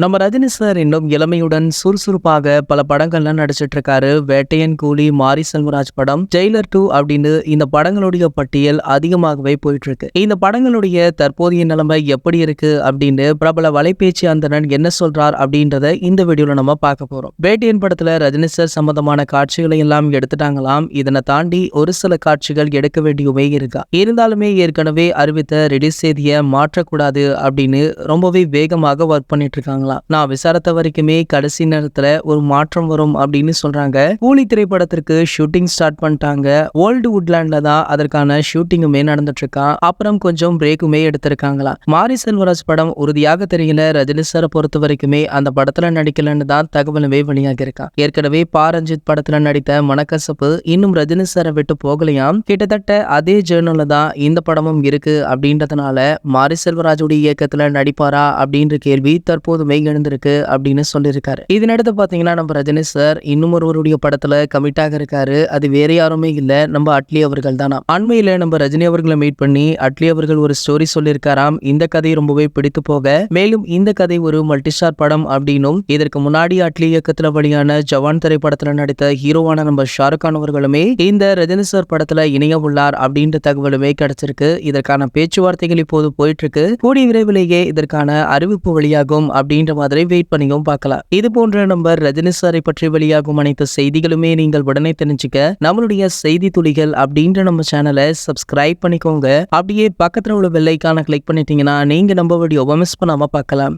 நம்ம ரஜினி சார் இன்னும் இளமையுடன் சுறுசுறுப்பாக பல படங்கள்லாம் நடிச்சிட்டு இருக்காரு. வேட்டையன், கூலி, மாரி செல்வராஜ் படம், ஜெயிலர் 2 அப்படின்னு இந்த படங்களுடைய பட்டியல் அதிகமாகவே போயிட்டு இருக்கு. இந்த படங்களுடைய தற்போதைய நிலைமை எப்படி இருக்கு அப்படின்னு பிரபல வலைபேச்சு அந்தணன் என்ன சொல்றார் அப்படின்றத இந்த வீடியோல நம்ம பார்க்க போறோம். வேட்டையன் படத்துல ரஜினி சார் சம்பந்தமான காட்சிகளை எல்லாம் எடுத்துட்டாங்களாம். இதனை தாண்டி ஒரு சில காட்சிகள் எடுக்க வேண்டியவே இருக்கா. இருந்தாலுமே ஏற்கனவே அறிவித்த ரிலீஸ் செய்தியை மாற்றக்கூடாது அப்படின்னு ரொம்பவே வேகமாக ஒர்க் பண்ணிட்டு இருக்காங்க. நான் விசாரித்த வரைக்குமே கடைசி நேரத்துல ஒரு மாற்றம் வரும் அப்படின்னு சொல்றாங்க. கூலி திரைப்படத்திற்கு ஷூட்டிங் ஸ்டார்ட் பண்ணிட்டாங்க. ஓல்டு வுட்லாண்ட்ல தான் அதற்கான ஷூட்டிங்குமே நடந்துட்டு இருக்கா. அப்புறம் கொஞ்சம் பிரேக்குமே எடுத்திருக்காங்களா. மாரி செல்வராஜ் படம் உறுதியாக தெரியல. ரஜினி சாரை பொறுத்த வரைக்குமே அந்த படத்துல நடிக்கலன்னு தான் தகவலுமே வெளியாகி இருக்கா. ஏற்கனவே பாரஞ்சித் படத்துல நடித்த மனக்கசப்பு இன்னும் ரஜினி சாரை விட்டு போகலையாம். கிட்டத்தட்ட அதே ஜேர்னல்ல தான் இந்த படமும் இருக்கு அப்படின்றதுனால மாரி செல்வராஜுடைய இயக்கத்துல நடிப்பாரா அப்படின்ற கேள்வி தற்போதுமே எழுந்திருக்கு அப்படின்னு சொல்லியிருக்காரு. இதனடுத்து பாத்தீங்கன்னா நம்ம ரஜினி சார் இன்னும் ஒருவருடைய படத்துல கமிட்டாக இருக்காரு. அது வேற யாருமே இல்ல, நம்ம அட்லி அவர்கள் தானா. அண்மையில நம்ம ரஜினி அவர்களை மீட் பண்ணி அட்லி அவர்கள் ஒரு ஸ்டோரி சொல்லியிருக்காராம். இந்த கதை ரொம்பவே பிடித்து போக, மேலும் இந்த கதை ஒரு மல்டிஸ்டார் படம் அப்படின்னும், இதற்கு முன்னாடி அட்லி இயக்கத்துல வெளியான ஜவான் திரைப்படத்துல நடித்த ஹீரோவான நம்ம ஷாருக் கான் அவர்களுமே இந்த ரஜினி சார் படத்துல இணைய உள்ளார் அப்படின்ற தகவலுமே கிடைச்சிருக்கு. இதற்கான பேச்சுவார்த்தைகள் இப்போது போயிட்டு இருக்கு. கூடிய விரைவிலேயே இதற்கான அறிவிப்பு வெளியாகும் அப்படின்ற மாதிரி வெயிட் பண்ணியும் பார்க்கலாம். இது போன்ற நம்ம ரஜினி சாரை பற்றி வெளியாகும் அனைத்து செய்திகளுமே நீங்கள் உடனே தெரிஞ்சுக்க நம்மளுடைய செய்தி துளிகள் அப்படின்ற நம்ம சேனலை சப்ஸ்கிரைப் பண்ணிக்கோங்க. அப்படியே பக்கத்துல உள்ள பெல் ஐகானை கிளிக் பண்ணிட்டீங்கன்னா நீங்க நம்ம வீடியோவை மிஸ் பண்ணாம பார்க்கலாம்.